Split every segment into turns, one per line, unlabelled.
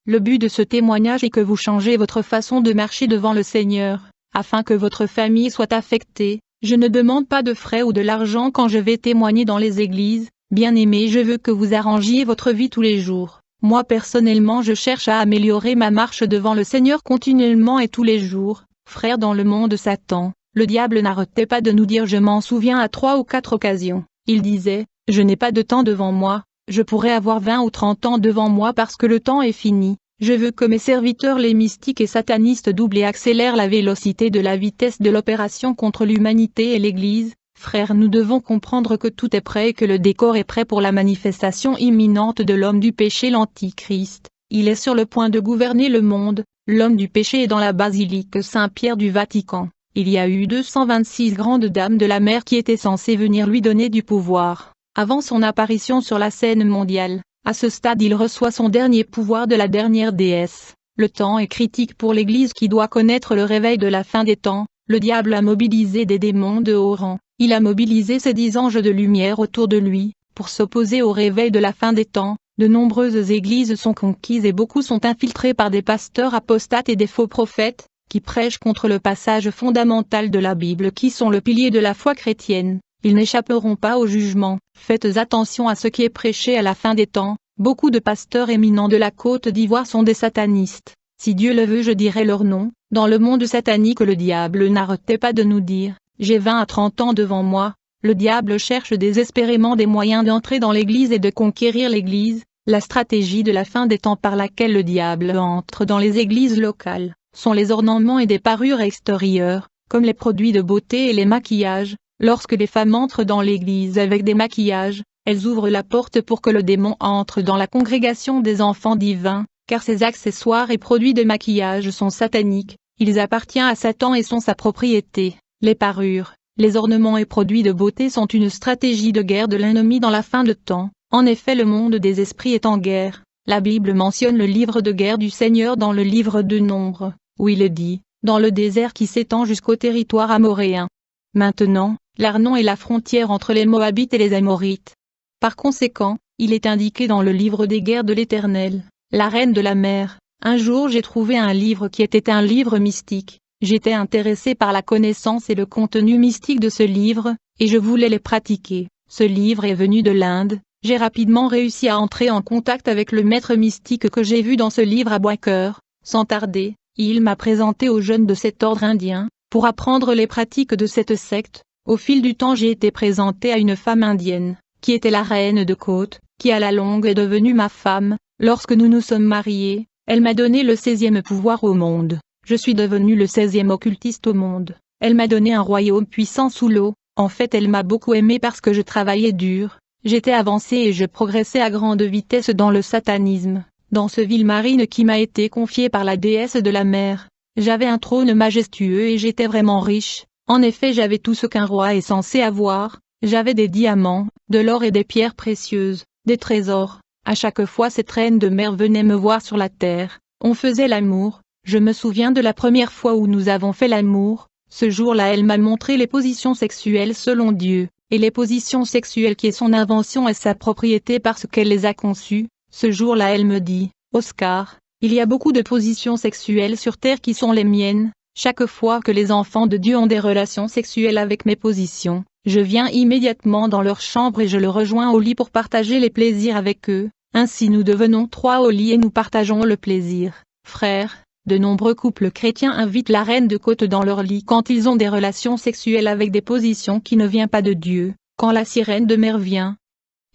Le but de ce témoignage est que vous changez votre façon de marcher devant le Seigneur, afin que votre famille soit affectée. Je ne demande pas de frais ou de l'argent quand je vais témoigner dans les églises. Bien-aimés, je veux que vous arrangiez votre vie tous les jours. Moi personnellement, je cherche à améliorer ma marche devant le Seigneur continuellement et tous les jours. Frères, dans le monde Satan, le diable n'arrêtait pas de nous dire, je m'en souviens à 3 ou 4 occasions. Il disait, je n'ai pas de temps devant moi, je pourrais avoir 20 ou 30 ans devant moi parce que le temps est fini. Je veux que mes serviteurs les mystiques et satanistes doublent et accélèrent la vélocité de la vitesse de l'opération contre l'humanité et l'Église. Frères, nous devons comprendre que tout est prêt et que le décor est prêt pour la manifestation imminente de l'homme du péché, l'Antichrist. Il est sur le point de gouverner le monde. L'homme du péché est dans la basilique Saint-Pierre du Vatican. Il y a eu 226 grandes dames de la mer qui étaient censées venir lui donner du pouvoir. Avant son apparition sur la scène mondiale, à ce stade il reçoit son dernier pouvoir de la dernière déesse. Le temps est critique pour l'Église qui doit connaître le réveil de la fin des temps. Le diable a mobilisé des démons de haut rang. Il a mobilisé ses 10 anges de lumière autour de lui, pour s'opposer au réveil de la fin des temps. De nombreuses églises sont conquises et beaucoup sont infiltrés par des pasteurs apostates et des faux prophètes, qui prêchent contre le passage fondamental de la Bible qui sont le pilier de la foi chrétienne. Ils n'échapperont pas au jugement. Faites attention à ce qui est prêché à la fin des temps. Beaucoup de pasteurs éminents de la Côte d'Ivoire sont des satanistes. Si Dieu le veut, je dirai leur nom. Dans le monde satanique, le diable n'arrêtait pas de nous dire, j'ai 20 à 30 ans devant moi. Le diable cherche désespérément des moyens d'entrer dans l'Église et de conquérir l'Église. La stratégie de la fin des temps par laquelle le diable entre dans les églises locales, sont les ornements et des parures extérieures, comme les produits de beauté et les maquillages. Lorsque les femmes entrent dans l'église avec des maquillages, elles ouvrent la porte pour que le démon entre dans la congrégation des enfants divins, car ces accessoires et produits de maquillage sont sataniques, ils appartiennent à Satan et sont sa propriété. Les parures, les ornements et produits de beauté sont une stratégie de guerre de l'ennemi dans la fin de temps. En effet, le monde des esprits est en guerre. La Bible mentionne le livre de guerre du Seigneur dans le livre de Nombres, où il est dit, dans le désert qui s'étend jusqu'au territoire amoréen. Maintenant, l'Arnon est la frontière entre les Moabites et les Amorites. Par conséquent, il est indiqué dans le livre des guerres de l'Éternel, la reine de la mer. Un jour j'ai trouvé un livre qui était un livre mystique. J'étais intéressé par la connaissance et le contenu mystique de ce livre, et je voulais les pratiquer. Ce livre est venu de l'Inde. J'ai rapidement réussi à entrer en contact avec le maître mystique que j'ai vu dans ce livre à Bois-Cœur. Sans tarder, il m'a présenté aux jeunes de cet ordre indien, pour apprendre les pratiques de cette secte. Au fil du temps j'ai été présenté à une femme indienne, qui était la reine de Côte, qui à la longue est devenue ma femme. Lorsque nous nous sommes mariés, elle m'a donné le 16e pouvoir au monde. Je suis devenu le 16e occultiste au monde. Elle m'a donné un royaume puissant sous l'eau. En fait, elle m'a beaucoup aimé parce que je travaillais dur. J'étais avancé et je progressais à grande vitesse dans le satanisme, dans ce ville marine qui m'a été confié par la déesse de la mer. J'avais un trône majestueux et j'étais vraiment riche. En effet, j'avais tout ce qu'un roi est censé avoir. J'avais des diamants, de l'or et des pierres précieuses, des trésors. À chaque fois cette reine de mer venait me voir sur la terre, on faisait l'amour. Je me souviens de la première fois où nous avons fait l'amour. Ce jour-là, elle m'a montré les positions sexuelles selon Dieu. Et les positions sexuelles qui est son invention et sa propriété parce qu'elle les a conçues. Ce jour-là elle me dit, Oscar, il y a beaucoup de positions sexuelles sur terre qui sont les miennes. Chaque fois que les enfants de Dieu ont des relations sexuelles avec mes positions, je viens immédiatement dans leur chambre et je le rejoins au lit pour partager les plaisirs avec eux. Ainsi nous devenons 3 au lit et nous partageons le plaisir. Frères, de nombreux couples chrétiens invitent la reine de Côte dans leur lit quand ils ont des relations sexuelles avec des positions qui ne viennent pas de Dieu. Quand la sirène de mer vient,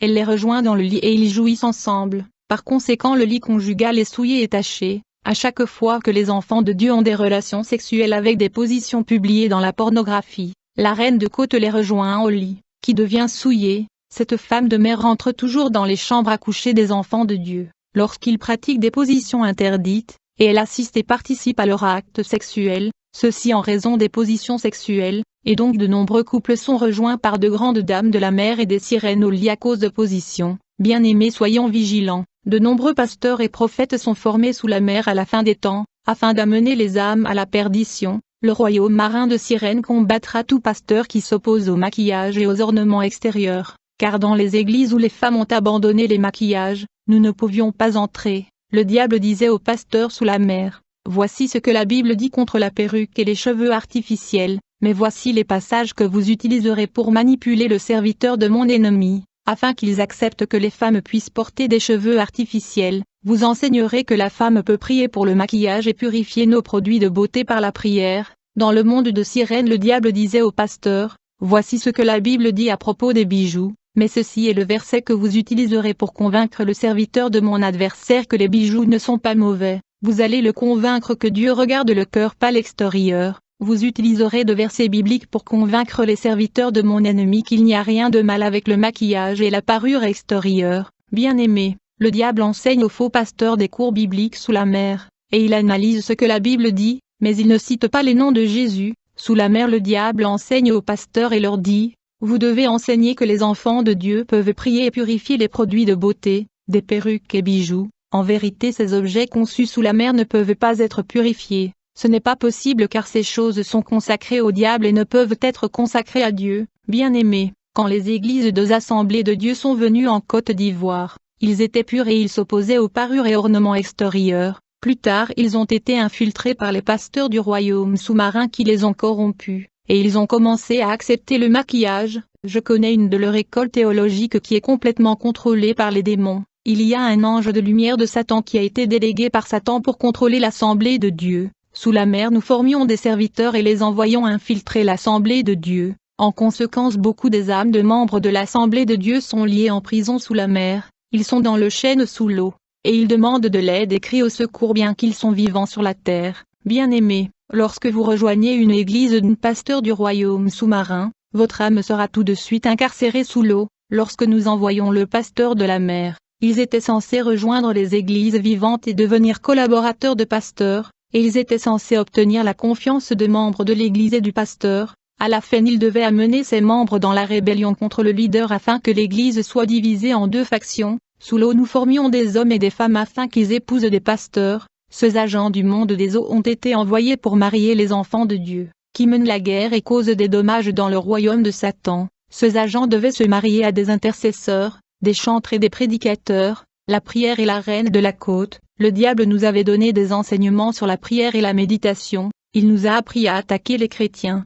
elle les rejoint dans le lit et ils jouissent ensemble. Par conséquent, le lit conjugal est souillé et taché. À chaque fois que les enfants de Dieu ont des relations sexuelles avec des positions publiées dans la pornographie, la reine de Côte les rejoint au lit, qui devient souillé. Cette femme de mer rentre toujours dans les chambres à coucher des enfants de Dieu, lorsqu'ils pratiquent des positions interdites, et elle assiste et participe à leur acte sexuel, ceci en raison des positions sexuelles, et donc de nombreux couples sont rejoints par de grandes dames de la mer et des sirènes au lit à cause de positions. Bien-aimés, soyons vigilants. De nombreux pasteurs et prophètes sont formés sous la mer à la fin des temps, afin d'amener les âmes à la perdition. Le royaume marin de sirènes combattra tout pasteur qui s'oppose au maquillage et aux ornements extérieurs, car dans les églises où les femmes ont abandonné les maquillages, nous ne pouvions pas entrer. le diable disait au pasteur sous la mer, « Voici ce que la Bible dit contre la perruque et les cheveux artificiels, mais voici les passages que vous utiliserez pour manipuler le serviteur de mon ennemi, afin qu'ils acceptent que les femmes puissent porter des cheveux artificiels. Vous enseignerez que la femme peut prier pour le maquillage et purifier nos produits de beauté par la prière. » Dans le monde de Cyrène, le diable disait au pasteur, « Voici ce que la Bible dit à propos des bijoux, mais ceci est le verset que vous utiliserez pour convaincre le serviteur de mon adversaire que les bijoux ne sont pas mauvais. Vous allez le convaincre que Dieu regarde le cœur pas l'extérieur. Vous utiliserez de versets bibliques pour convaincre les serviteurs de mon ennemi qu'il n'y a rien de mal avec le maquillage et la parure extérieure. » Bien-aimés, le diable enseigne aux faux pasteurs des cours bibliques sous la mer, et il analyse ce que la Bible dit, mais il ne cite pas les noms de Jésus. Sous la mer, le diable enseigne aux pasteurs et leur dit, « Vous devez enseigner que les enfants de Dieu peuvent prier et purifier les produits de beauté, des perruques et bijoux. En vérité, ces objets conçus sous la mer ne peuvent pas être purifiés. Ce n'est pas possible car ces choses sont consacrées au diable et ne peuvent être consacrées à Dieu. » Bien-aimés, quand les églises des Assemblées de Dieu sont venues en Côte d'Ivoire, ils étaient purs et ils s'opposaient aux parures et ornements extérieurs. Plus tard, ils ont été infiltrés par les pasteurs du royaume sous-marin qui les ont corrompus, et ils ont commencé à accepter le maquillage. Je connais une de leurs écoles théologiques qui est complètement contrôlée par les démons. Il y a un ange de lumière de Satan qui a été délégué par Satan pour contrôler l'Assemblée de Dieu. Sous la mer, nous formions des serviteurs et les envoyions infiltrer l'Assemblée de Dieu. En conséquence, beaucoup des âmes de membres de l'Assemblée de Dieu sont liés en prison sous la mer. Ils sont dans le chêne sous l'eau, et ils demandent de l'aide et crient au secours bien qu'ils sont vivants sur la terre. Bien-aimés, lorsque vous rejoignez une église d'un pasteur du royaume sous-marin, votre âme sera tout de suite incarcérée sous l'eau. Lorsque nous envoyons le pasteur de la mer, ils étaient censés rejoindre les églises vivantes et devenir collaborateurs de pasteurs, et ils étaient censés obtenir la confiance des membres de l'église et du pasteur. À la fin, ils devaient amener ces membres dans la rébellion contre le leader afin que l'église soit divisée en deux factions. Sous l'eau, nous formions des hommes et des femmes afin qu'ils épousent des pasteurs. Ces agents du monde des eaux ont été envoyés pour marier les enfants de Dieu, qui mènent la guerre et causent des dommages dans le royaume de Satan. Ces agents devaient se marier à des intercesseurs, des chantres et des prédicateurs. La prière est la reine de la côte. Le diable nous avait donné des enseignements sur la prière et la méditation. Il nous a appris à attaquer les chrétiens.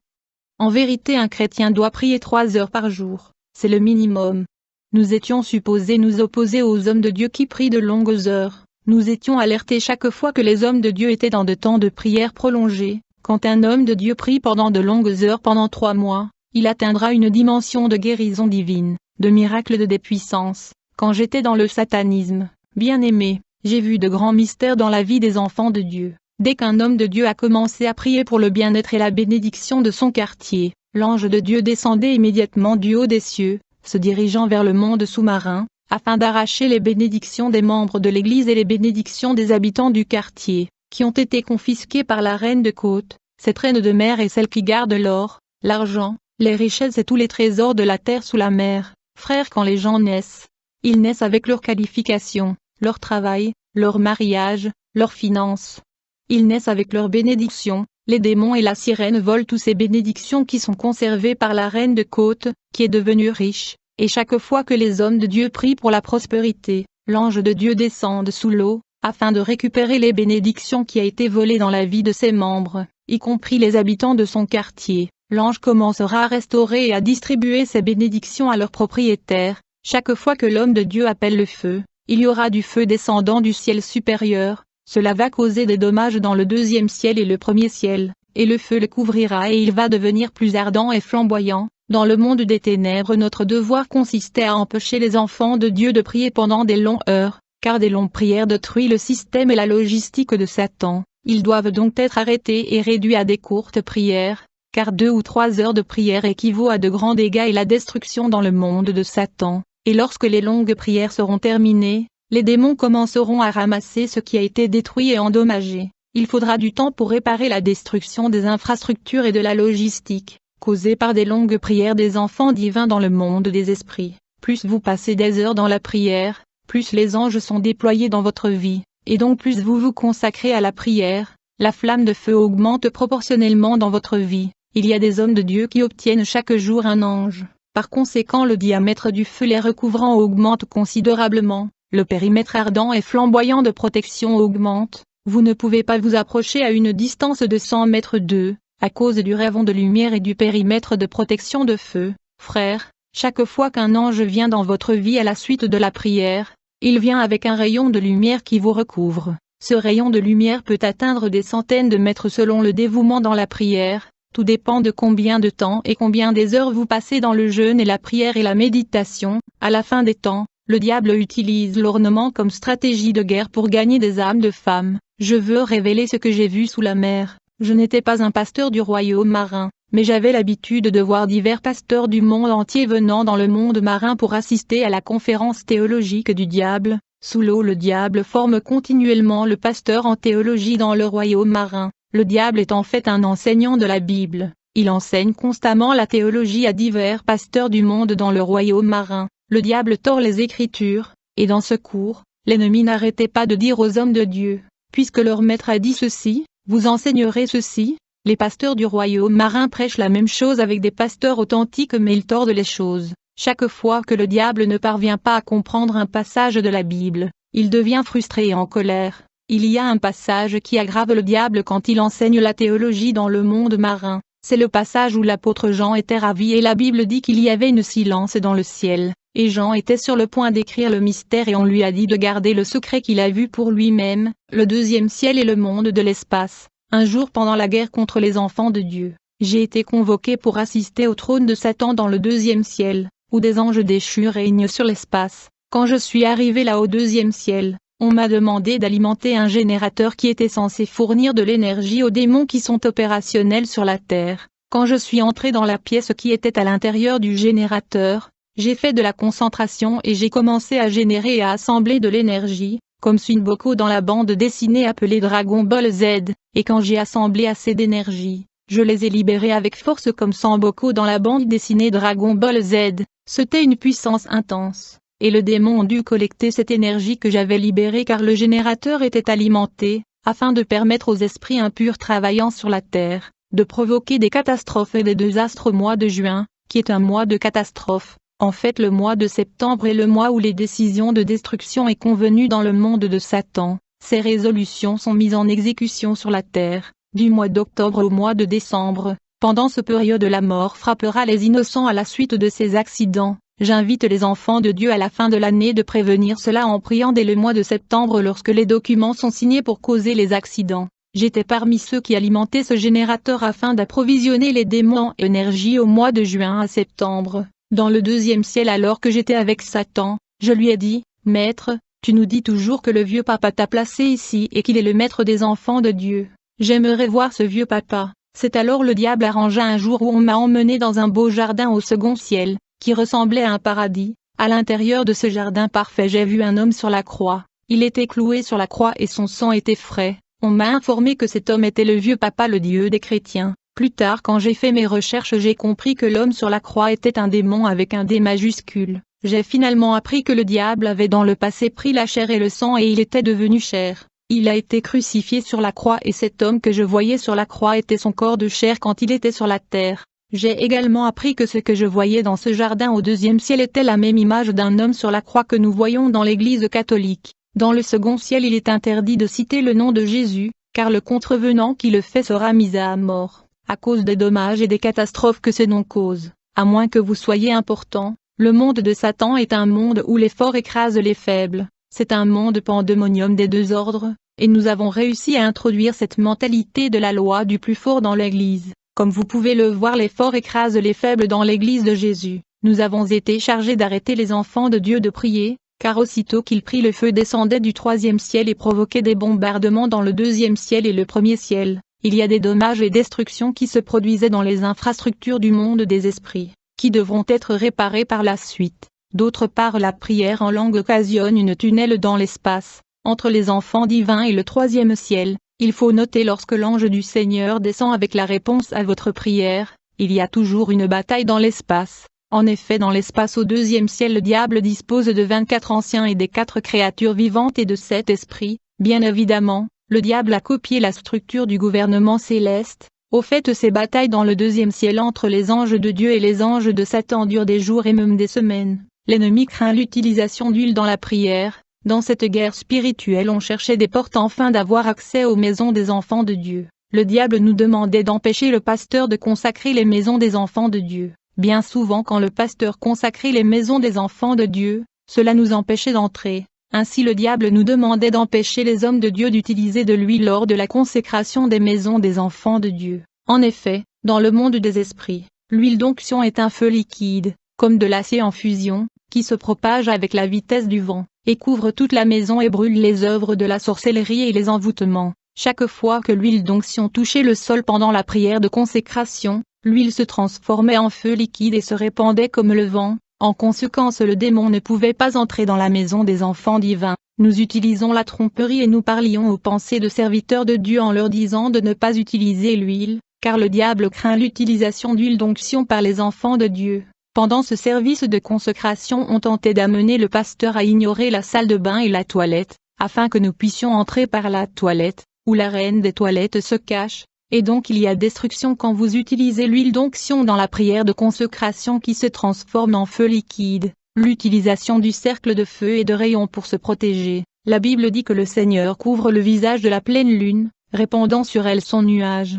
En vérité, un chrétien doit prier 3 heures par jour. C'est le minimum. Nous étions supposés nous opposer aux hommes de Dieu qui prient de longues heures. Nous étions alertés chaque fois que les hommes de Dieu étaient dans de temps de prière prolongés. Quand un homme de Dieu prie pendant de longues heures pendant 3 mois, il atteindra une dimension de guérison divine, de miracle de des puissances. Quand j'étais dans le satanisme, bien-aimé, j'ai vu de grands mystères dans la vie des enfants de Dieu. Dès qu'un homme de Dieu a commencé à prier pour le bien-être et la bénédiction de son quartier, l'ange de Dieu descendait immédiatement du haut des cieux, se dirigeant vers le monde sous-marin, afin d'arracher les bénédictions des membres de l'Église et les bénédictions des habitants du quartier, qui ont été confisquées par la reine de côte. Cette reine de mer est celle qui garde l'or, l'argent, les richesses et tous les trésors de la terre sous la mer. Frères, quand les gens naissent, ils naissent avec leurs qualifications, leur travail, leur mariage, leurs finances. Ils naissent avec leurs bénédictions. Les démons et la sirène volent toutes ces bénédictions qui sont conservées par la reine de côte, qui est devenue riche, et chaque fois que les hommes de Dieu prient pour la prospérité, l'ange de Dieu descend sous l'eau, afin de récupérer les bénédictions qui a été volées dans la vie de ses membres, y compris les habitants de son quartier. L'ange commencera à restaurer et à distribuer ces bénédictions à leurs propriétaires. Chaque fois que l'homme de Dieu appelle le feu, il y aura du feu descendant du ciel supérieur. Cela va causer des dommages dans le 2e ciel et le 1er ciel, et le feu le couvrira et il va devenir plus ardent et flamboyant. Dans le monde des ténèbres, notre devoir consistait à empêcher les enfants de Dieu de prier pendant des longues heures, car des longues prières détruisent le système et la logistique de Satan. Ils doivent donc être arrêtés et réduits à des courtes prières, car 2 ou 3 heures de prière équivaut à de grands dégâts et la destruction dans le monde de Satan. Et lorsque les longues prières seront terminées, les démons commenceront à ramasser ce qui a été détruit et endommagé. Il faudra du temps pour réparer la destruction des infrastructures et de la logistique, causée par des longues prières des enfants divins dans le monde des esprits. Plus vous passez des heures dans la prière, plus les anges sont déployés dans votre vie, et donc plus vous vous consacrez à la prière, la flamme de feu augmente proportionnellement dans votre vie. Il y a des hommes de Dieu qui obtiennent chaque jour un ange. Par conséquent, le diamètre du feu les recouvrant augmente considérablement. le périmètre ardent et flamboyant de protection augmente, vous ne pouvez pas vous approcher à une distance de 100 mètres d'eux, à cause du rayon de lumière et du périmètre de protection de feu. Frère, chaque fois qu'un ange vient dans votre vie à la suite de la prière, il vient avec un rayon de lumière qui vous recouvre. Ce rayon de lumière peut atteindre des centaines de mètres selon le dévouement dans la prière, tout dépend de combien de temps et combien des heures vous passez dans le jeûne et la prière et la méditation. À la fin des temps, le diable utilise l'ornement comme stratégie de guerre pour gagner des âmes de femmes. Je veux révéler ce que j'ai vu sous la mer. Je n'étais pas un pasteur du royaume marin, mais j'avais l'habitude de voir divers pasteurs du monde entier venant dans le monde marin pour assister à la conférence théologique du diable. Sous l'eau, le diable forme continuellement le pasteur en théologie dans le royaume marin. Le diable est en fait un enseignant de la Bible. Il enseigne constamment la théologie à divers pasteurs du monde dans le royaume marin. Le diable tord les Écritures, et dans ce cours, l'ennemi n'arrêtait pas de dire aux hommes de Dieu, puisque leur maître a dit ceci, vous enseignerez ceci. Les pasteurs du royaume marin prêchent la même chose avec des pasteurs authentiques, mais ils tordent les choses. Chaque fois que le diable ne parvient pas à comprendre un passage de la Bible, il devient frustré et en colère. Il y a un passage qui aggrave le diable quand il enseigne la théologie dans le monde marin. C'est le passage où l'apôtre Jean était ravi et la Bible dit qu'il y avait une silence dans le ciel, et Jean était sur le point d'écrire le mystère et on lui a dit de garder le secret qu'il a vu pour lui-même, le deuxième ciel et le monde de l'espace. Un jour pendant la guerre contre les enfants de Dieu, j'ai été convoqué pour assister au trône de Satan dans le deuxième ciel, où des anges déchus règnent sur l'espace. Quand je suis arrivé là au deuxième ciel, on m'a demandé d'alimenter un générateur qui était censé fournir de l'énergie aux démons qui sont opérationnels sur la Terre. Quand je suis entré dans la pièce qui était à l'intérieur du générateur, j'ai fait de la concentration et j'ai commencé à générer et à assembler de l'énergie, comme Sunboku dans la bande dessinée appelée Dragon Ball Z, et quand j'ai assemblé assez d'énergie, je les ai libérés avec force comme Sanboku dans la bande dessinée Dragon Ball Z. C'était une puissance intense, et le démon a dû collecter cette énergie que j'avais libérée car le générateur était alimenté, afin de permettre aux esprits impurs travaillant sur la terre, de provoquer des catastrophes et des désastres au mois de juin, qui est un mois de catastrophe. En fait, le mois de septembre est le mois où les décisions de destruction est convenues dans le monde de Satan. Ces résolutions sont mises en exécution sur la terre, du mois d'octobre au mois de décembre. Pendant ce période, la mort frappera les innocents à la suite de ces accidents. J'invite les enfants de Dieu à la fin de l'année de prévenir cela en priant dès le mois de septembre lorsque les documents sont signés pour causer les accidents. J'étais parmi ceux qui alimentaient ce générateur afin d'approvisionner les démons en énergie au mois de juin à septembre. Dans le deuxième ciel, alors que j'étais avec Satan, je lui ai dit, « Maître, tu nous dis toujours que le vieux papa t'a placé ici et qu'il est le maître des enfants de Dieu. J'aimerais voir ce vieux papa. » C'est alors le diable arrangea un jour où on m'a emmené dans un beau jardin au second ciel, qui ressemblait à un paradis. À l'intérieur de ce jardin parfait, j'ai vu un homme sur la croix. Il était cloué sur la croix et son sang était frais. On m'a informé que cet homme était le vieux papa, le Dieu des chrétiens. Plus tard, quand j'ai fait mes recherches, j'ai compris que l'homme sur la croix était un démon avec un D majuscule. J'ai finalement appris que le diable avait dans le passé pris la chair et le sang et il était devenu chair. Il a été crucifié sur la croix et cet homme que je voyais sur la croix était son corps de chair quand il était sur la terre. J'ai également appris que ce que je voyais dans ce jardin au deuxième ciel était la même image d'un homme sur la croix que nous voyons dans l'église catholique. Dans le second ciel, il est interdit de citer le nom de Jésus, car le contrevenant qui le fait sera mis à mort, à cause des dommages et des catastrophes que ce nom cause. À moins que vous soyez important, le monde de Satan est un monde où les forts écrasent les faibles. C'est un monde pandémonium des deux ordres, et nous avons réussi à introduire cette mentalité de la loi du plus fort dans l'Église. Comme vous pouvez le voir, les forts écrasent les faibles dans l'Église de Jésus. Nous avons été chargés d'arrêter les enfants de Dieu de prier, car aussitôt qu'ils prient, le feu descendait du troisième ciel et provoquait des bombardements dans le deuxième ciel et le premier ciel. Il y a des dommages et destructions qui se produisaient dans les infrastructures du monde des esprits, qui devront être réparés par la suite. D'autre part, la prière en langue occasionne une tunnel dans l'espace, entre les enfants divins et le troisième ciel. Il faut noter, lorsque l'ange du Seigneur descend avec la réponse à votre prière, il y a toujours une bataille dans l'espace. En effet, dans l'espace au deuxième ciel, le diable dispose de 24 anciens et des 4 créatures vivantes et de 7 esprits. Bien évidemment, le diable a copié la structure du gouvernement céleste. Au fait, ces batailles dans le deuxième ciel entre les anges de Dieu et les anges de Satan durent des jours et même des semaines. L'ennemi craint l'utilisation d'huile dans la prière, Dans cette guerre spirituelle on cherchait des portes afin d'avoir accès aux maisons des enfants de Dieu. Le diable nous demandait d'empêcher le pasteur de consacrer les maisons des enfants de Dieu. Bien souvent quand le pasteur consacrait les maisons des enfants de Dieu, cela nous empêchait d'entrer. Ainsi le diable nous demandait d'empêcher les hommes de Dieu d'utiliser de l'huile lors de la consécration des maisons des enfants de Dieu. En effet, dans le monde des esprits, l'huile d'onction est un feu liquide, comme de l'acier en fusion, qui se propage avec la vitesse du vent, et couvre toute la maison et brûle les œuvres de la sorcellerie et les envoûtements. Chaque fois que l'huile d'onction touchait le sol pendant la prière de consécration, l'huile se transformait en feu liquide et se répandait comme le vent. En conséquence le démon ne pouvait pas entrer dans la maison des enfants divins. Nous utilisons la tromperie et nous parlions aux pensées de serviteurs de Dieu en leur disant de ne pas utiliser l'huile, car le diable craint l'utilisation d'huile d'onction par les enfants de Dieu. Pendant ce service de consécration on tentait d'amener le pasteur à ignorer la salle de bain et la toilette, afin que nous puissions entrer par la toilette, où la reine des toilettes se cache, et donc il y a destruction quand vous utilisez l'huile d'onction dans la prière de consécration qui se transforme en feu liquide. L'utilisation du cercle de feu et de rayons pour se protéger. La Bible dit que le Seigneur couvre le visage de la pleine lune, répandant sur elle son nuage.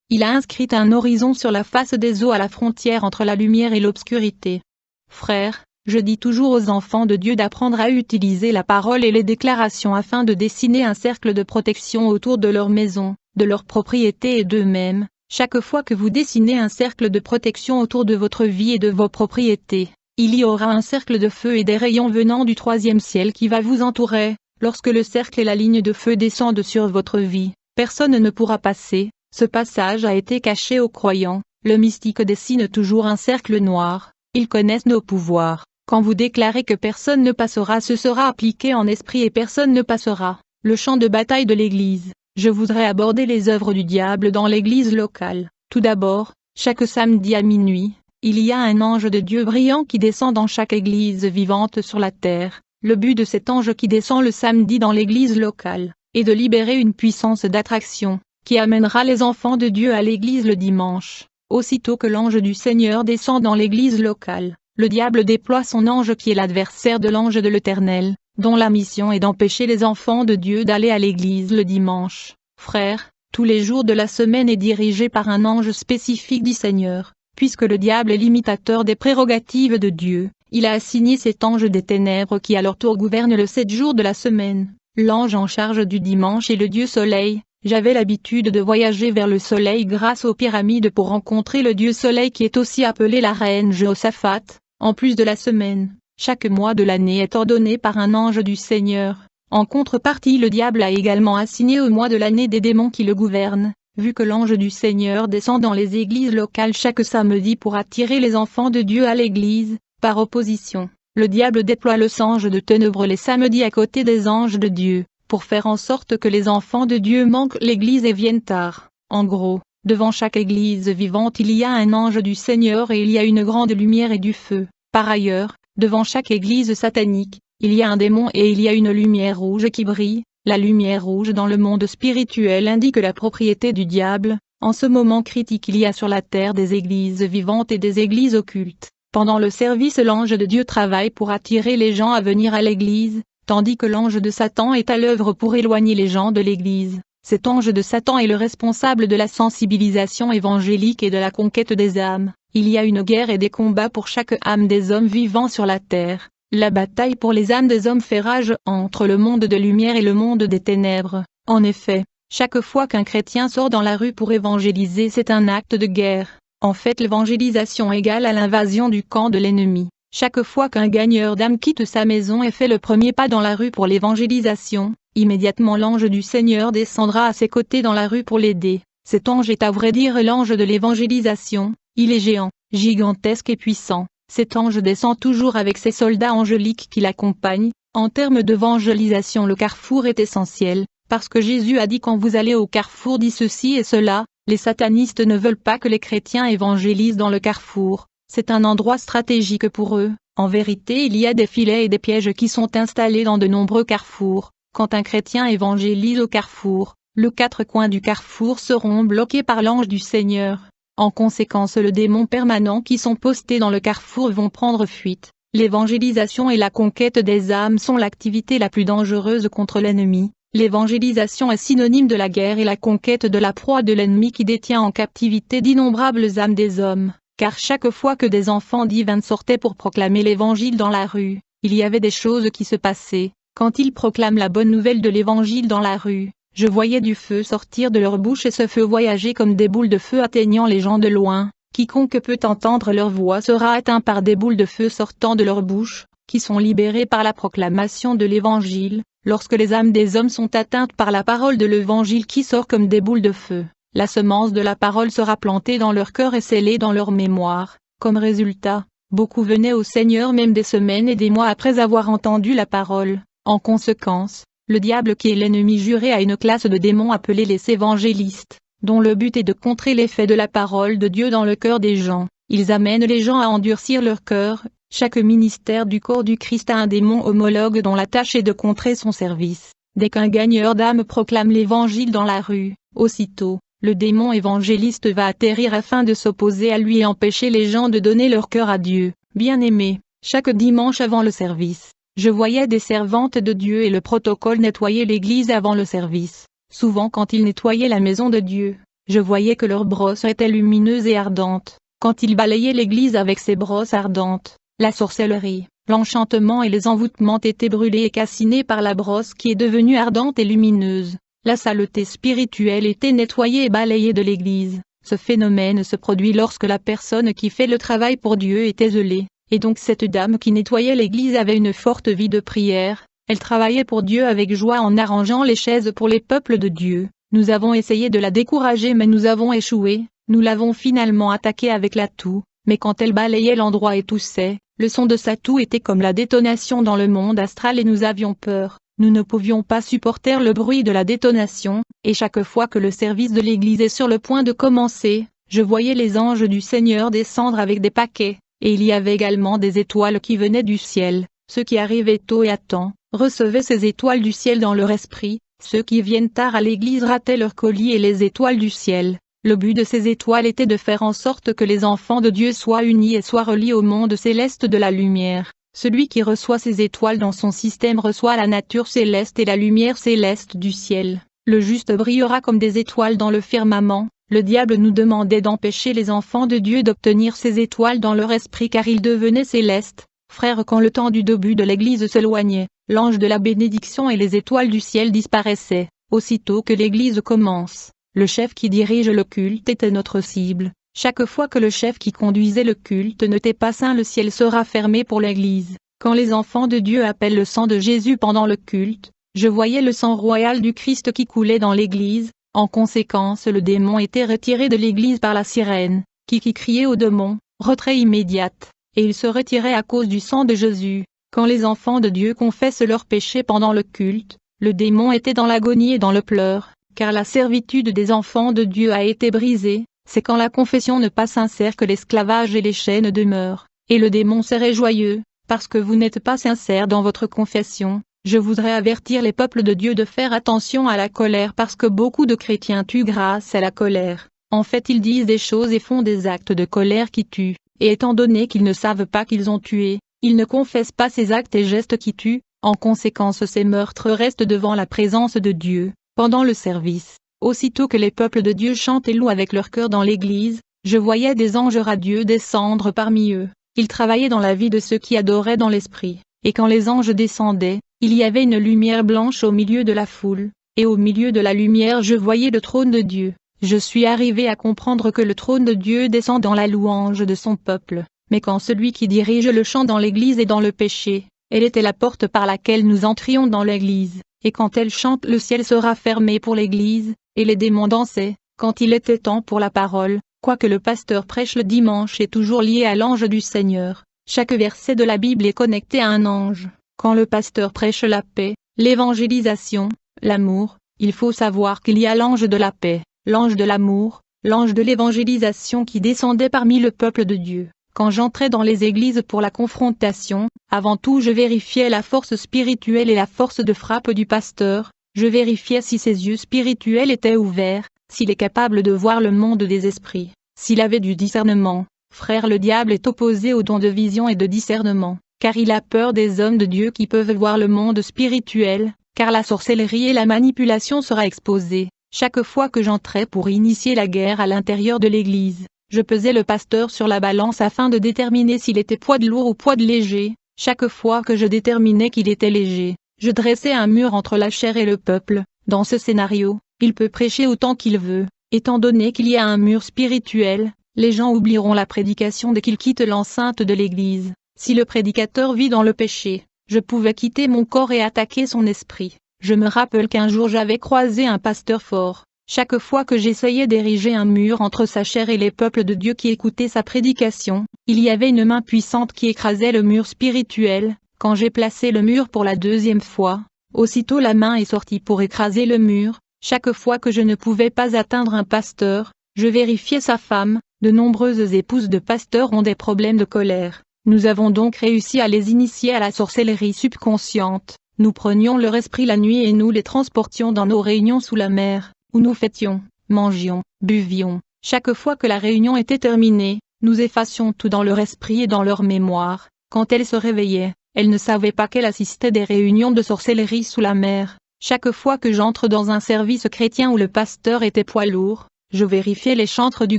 Il a inscrit un horizon sur la face des eaux à la frontière entre la lumière et l'obscurité. Frères, je dis toujours aux enfants de Dieu d'apprendre à utiliser la parole et les déclarations afin de dessiner un cercle de protection autour de leur maison, de leur propriété et d'eux-mêmes. Chaque fois que vous dessinez un cercle de protection autour de votre vie et de vos propriétés, il y aura un cercle de feu et des rayons venant du troisième ciel qui va vous entourer. Lorsque le cercle et la ligne de feu descendent sur votre vie, personne ne pourra passer. Ce passage a été caché aux croyants. Le mystique dessine toujours un cercle noir. Ils connaissent nos pouvoirs. Quand vous déclarez que personne ne passera, ce sera appliqué en esprit et personne ne passera. Le champ de bataille de l'Église. Je voudrais aborder les œuvres du diable dans l'Église locale. Tout d'abord, chaque samedi à minuit, il y a un ange de Dieu brillant qui descend dans chaque église vivante sur la terre. Le but de cet ange qui descend le samedi dans l'église locale est de libérer une puissance d'attraction qui amènera les enfants de Dieu à l'église le dimanche. Aussitôt que l'ange du Seigneur descend dans l'église locale, le diable déploie son ange qui est l'adversaire de l'ange de l'Éternel, dont la mission est d'empêcher les enfants de Dieu d'aller à l'église le dimanche. Frères, tous les jours de la semaine est dirigé par un ange spécifique du Seigneur. Puisque le diable est l'imitateur des prérogatives de Dieu, il a assigné cet ange des ténèbres qui à leur tour gouverne le 7 jours de la semaine. L'ange en charge du dimanche est le Dieu Soleil. J'avais l'habitude de voyager vers le Soleil grâce aux pyramides pour rencontrer le Dieu Soleil qui est aussi appelé la reine Jéhoshaphat. En plus de la semaine, chaque mois de l'année est ordonné par un ange du Seigneur. En contrepartie, le diable a également assigné au mois de l'année des démons qui le gouvernent. Vu que l'ange du Seigneur descend dans les églises locales chaque samedi pour attirer les enfants de Dieu à l'église, par opposition, le diable déploie le ange de ténèbres les samedis à côté des anges de Dieu, pour faire en sorte que les enfants de Dieu manquent l'église et viennent tard. En gros, devant chaque église vivante il y a un ange du Seigneur et il y a une grande lumière et du feu. Par ailleurs, devant chaque église satanique, il y a un démon et il y a une lumière rouge qui brille. La lumière rouge dans le monde spirituel indique la propriété du diable. En ce moment critique il y a sur la terre des églises vivantes et des églises occultes. Pendant le service l'ange de Dieu travaille pour attirer les gens à venir à l'église, tandis que l'ange de Satan est à l'œuvre pour éloigner les gens de l'église. Cet ange de Satan est le responsable de la sensibilisation évangélique et de la conquête des âmes. Il y a une guerre et des combats pour chaque âme des hommes vivants sur la terre. La bataille pour les âmes des hommes fait rage entre le monde de lumière et le monde des ténèbres. En effet, chaque fois qu'un chrétien sort dans la rue pour évangéliser, c'est un acte de guerre. En fait, l'évangélisation égale à l'invasion du camp de l'ennemi. Chaque fois qu'un gagneur d'âme quitte sa maison et fait le premier pas dans la rue pour l'évangélisation, immédiatement l'ange du Seigneur descendra à ses côtés dans la rue pour l'aider. Cet ange est à vrai dire l'ange de l'évangélisation. Il est géant, gigantesque et puissant. Cet ange descend toujours avec ses soldats angéliques qui l'accompagnent. En termes d'évangélisation, le carrefour est essentiel, parce que Jésus a dit quand vous allez au carrefour dit ceci et cela. Les satanistes ne veulent pas que les chrétiens évangélisent dans le carrefour. C'est un endroit stratégique pour eux. En vérité, il y a des filets et des pièges qui sont installés dans de nombreux carrefours. Quand un chrétien évangélise au carrefour, les 4 coins du carrefour seront bloqués par l'ange du Seigneur. En conséquence, les démons permanents qui sont postés dans le carrefour vont prendre fuite. L'évangélisation et la conquête des âmes sont l'activité la plus dangereuse contre l'ennemi. L'évangélisation est synonyme de la guerre et la conquête de la proie de l'ennemi qui détient en captivité d'innombrables âmes des hommes, car chaque fois que des enfants divins sortaient pour proclamer l'évangile dans la rue, il y avait des choses qui se passaient. Quand ils proclament la bonne nouvelle de l'évangile dans la rue, je voyais du feu sortir de leur bouche et ce feu voyager comme des boules de feu atteignant les gens de loin. Quiconque peut entendre leur voix sera atteint par des boules de feu sortant de leur bouche, qui sont libérées par la proclamation de l'évangile. Lorsque les âmes des hommes sont atteintes par la parole de l'évangile qui sort comme des boules de feu, la semence de la parole sera plantée dans leur cœur et scellée dans leur mémoire. Comme résultat, beaucoup venaient au Seigneur même des semaines et des mois après avoir entendu la parole. En conséquence, le diable qui est l'ennemi juré a une classe de démons appelés les évangélistes, dont le but est de contrer l'effet de la parole de Dieu dans le cœur des gens. Ils amènent les gens à endurcir leur cœur. Chaque ministère du corps du Christ a un démon homologue dont la tâche est de contrer son service. Dès qu'un gagneur d'âme proclame l'évangile dans la rue, aussitôt, le démon évangéliste va atterrir afin de s'opposer à lui et empêcher les gens de donner leur cœur à Dieu. Bien-aimés, chaque dimanche avant le service, je voyais des servantes de Dieu et le protocole nettoyer l'église avant le service. Souvent quand ils nettoyaient la maison de Dieu, je voyais que leurs brosses étaient lumineuses et ardentes. Quand ils balayaient l'église avec ces brosses ardentes, la sorcellerie, l'enchantement et les envoûtements étaient brûlés et calcinés par la brosse qui est devenue ardente et lumineuse. La saleté spirituelle était nettoyée et balayée de l'église. Ce phénomène se produit lorsque la personne qui fait le travail pour Dieu est zélée. Et donc cette dame qui nettoyait l'église avait une forte vie de prière. Elle travaillait pour Dieu avec joie en arrangeant les chaises pour les peuples de Dieu. Nous avons essayé de la décourager mais nous avons échoué. Nous l'avons finalement attaquée avec la toux. Mais quand elle balayait l'endroit et toussait, le son de sa toux était comme la détonation dans le monde astral et nous avions peur. Nous ne pouvions pas supporter le bruit de la détonation, et chaque fois que le service de l'église est sur le point de commencer, je voyais les anges du Seigneur descendre avec des paquets, et il y avait également des étoiles qui venaient du ciel. Ceux qui arrivaient tôt et à temps, recevaient ces étoiles du ciel dans leur esprit, ceux qui viennent tard à l'église rataient leur colis et les étoiles du ciel. Le but de ces étoiles était de faire en sorte que les enfants de Dieu soient unis et soient reliés au monde céleste de la lumière. Celui qui reçoit ces étoiles dans son système reçoit la nature céleste et la lumière céleste du ciel. Le juste brillera comme des étoiles dans le firmament. Le diable nous demandait d'empêcher les enfants de Dieu d'obtenir ces étoiles dans leur esprit car ils devenaient célestes. Frères, quand le temps du début de l'église s'éloignait, l'ange de la bénédiction et les étoiles du ciel disparaissaient. Aussitôt que l'église commence, le chef qui dirige le culte était notre cible. Chaque fois que le chef qui conduisait le culte n'était pas saint, le ciel sera fermé pour l'église. Quand les enfants de Dieu appellent le sang de Jésus pendant le culte, je voyais le sang royal du Christ qui coulait dans l'église. En conséquence, le démon était retiré de l'église par la sirène, qui criait au démon, retrait immédiat, et il se retirait à cause du sang de Jésus. Quand les enfants de Dieu confessent leurs péchés pendant le culte, le démon était dans l'agonie et dans le pleur, car la servitude des enfants de Dieu a été brisée. C'est quand la confession n'est pas sincère que l'esclavage et les chaînes demeurent, et le démon serait joyeux, parce que vous n'êtes pas sincère dans votre confession. Je voudrais avertir les peuples de Dieu de faire attention à la colère parce que beaucoup de chrétiens tuent grâce à la colère. En fait, ils disent des choses et font des actes de colère qui tuent, et étant donné qu'ils ne savent pas qu'ils ont tué, ils ne confessent pas ces actes et gestes qui tuent. En conséquence, ces meurtres restent devant la présence de Dieu, pendant le service. Aussitôt que les peuples de Dieu chantent et louent avec leur cœur dans l'église, je voyais des anges radieux descendre parmi eux. Ils travaillaient dans la vie de ceux qui adoraient dans l'esprit. Et quand les anges descendaient, il y avait une lumière blanche au milieu de la foule, et au milieu de la lumière je voyais le trône de Dieu. Je suis arrivé à comprendre que le trône de Dieu descend dans la louange de son peuple, mais quand celui qui dirige le chant dans l'église est dans le péché, elle était la porte par laquelle nous entrions dans l'église, et quand elle chante le ciel sera fermé pour l'église, et les démons dansaient, quand il était temps pour la parole, quoique le pasteur prêche le dimanche est toujours lié à l'ange du Seigneur. Chaque verset de la Bible est connecté à un ange. Quand le pasteur prêche la paix, l'évangélisation, l'amour, il faut savoir qu'il y a l'ange de la paix, l'ange de l'amour, l'ange de l'évangélisation qui descendait parmi le peuple de Dieu. Quand j'entrais dans les églises pour la confrontation, avant tout je vérifiais la force spirituelle et la force de frappe du pasteur, je vérifiais si ses yeux spirituels étaient ouverts, s'il est capable de voir le monde des esprits, s'il avait du discernement. Frère, le diable est opposé au don de vision et de discernement. car il a peur des hommes de Dieu qui peuvent voir le monde spirituel, car la sorcellerie et la manipulation sera exposée. Chaque fois que j'entrais pour initier la guerre à l'intérieur de l'église, je pesais le pasteur sur la balance afin de déterminer s'il était poids de lourd ou poids de léger. Chaque fois que je déterminais qu'il était léger, je dressais un mur entre la chair et le peuple. Dans ce scénario, il peut prêcher autant qu'il veut. Étant donné qu'il y a un mur spirituel, les gens oublieront la prédication dès qu'ils quittent l'enceinte de l'église. Si le prédicateur vit dans le péché, je pouvais quitter mon corps et attaquer son esprit. Je me rappelle qu'un jour j'avais croisé un pasteur fort. Chaque fois que j'essayais d'ériger un mur entre sa chair et les peuples de Dieu qui écoutaient sa prédication, il y avait une main puissante qui écrasait le mur spirituel. Quand j'ai placé le mur pour la deuxième fois, aussitôt la main est sortie pour écraser le mur. Chaque fois que je ne pouvais pas atteindre un pasteur, je vérifiais sa femme. De nombreuses épouses de pasteurs ont des problèmes de colère. Nous avons donc réussi à les initier à la sorcellerie subconsciente. Nous prenions leur esprit la nuit et nous les transportions dans nos réunions sous la mer, où nous fêtions, mangions, buvions. Chaque fois que la réunion était terminée, nous effacions tout dans leur esprit et dans leur mémoire. Quand elles se réveillaient, elles ne savaient pas qu'elles assistaient des réunions de sorcellerie sous la mer. Chaque fois que j'entre dans un service chrétien où le pasteur était poids lourd, je vérifiais les chantres du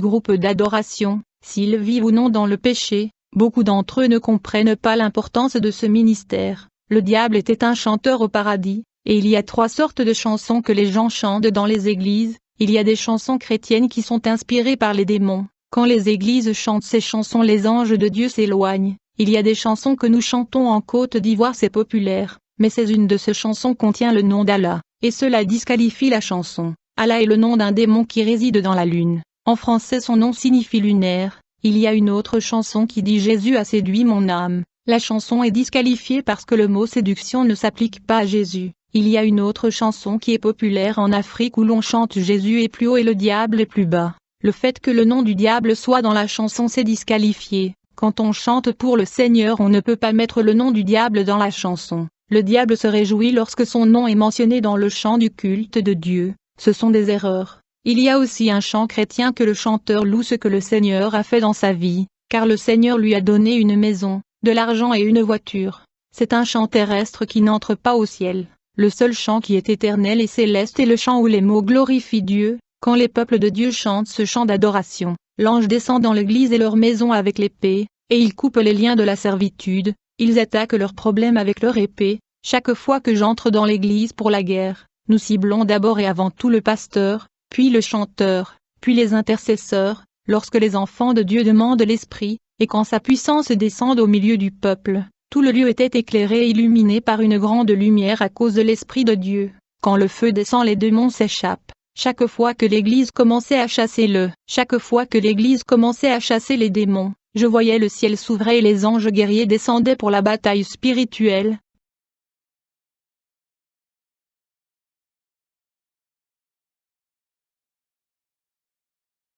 groupe d'adoration, s'ils vivent ou non dans le péché. Beaucoup d'entre eux ne comprennent pas l'importance de ce ministère. Le diable était un chanteur au paradis, et il y a 3 sortes de chansons que les gens chantent dans les églises. Il y a des chansons chrétiennes qui sont inspirées par les démons. Quand les églises chantent ces chansons, les anges de Dieu s'éloignent. Il y a des chansons que nous chantons en Côte d'Ivoire, c'est populaire, mais une de ces chansons contient le nom d'Allah, et cela disqualifie la chanson. Allah est le nom d'un démon qui réside dans la lune. En français son nom signifie lunaire. Il y a une autre chanson qui dit Jésus a séduit mon âme. La chanson est disqualifiée parce que le mot séduction ne s'applique pas à Jésus. Il y a une autre chanson qui est populaire en Afrique où l'on chante Jésus est plus haut et le diable est plus bas. Le fait que le nom du diable soit dans la chanson c'est disqualifié. Quand on chante pour le Seigneur on ne peut pas mettre le nom du diable dans la chanson. Le diable se réjouit lorsque son nom est mentionné dans le chant du culte de Dieu. Ce sont des erreurs. Il y a aussi un chant chrétien que le chanteur loue ce que le Seigneur a fait dans sa vie, car le Seigneur lui a donné une maison, de l'argent et une voiture. C'est un chant terrestre qui n'entre pas au ciel. Le seul chant qui est éternel et céleste est le chant où les mots glorifient Dieu. Quand les peuples de Dieu chantent ce chant d'adoration, l'ange descend dans l'église et leur maison avec l'épée, et il coupe les liens de la servitude. Ils attaquent leurs problèmes avec leur épée. Chaque fois que j'entre dans l'église pour la guerre, nous ciblons d'abord et avant tout le pasteur, puis le chanteur, puis les intercesseurs. Lorsque les enfants de Dieu demandent l'Esprit, et quand sa puissance descend au milieu du peuple, tout le lieu était éclairé et illuminé par une grande lumière à cause de l'Esprit de Dieu. Quand le feu descend, les démons s'échappent. Chaque fois que l'église commençait à chasser les démons, je voyais le ciel s'ouvrir et les anges guerriers descendaient pour la bataille spirituelle.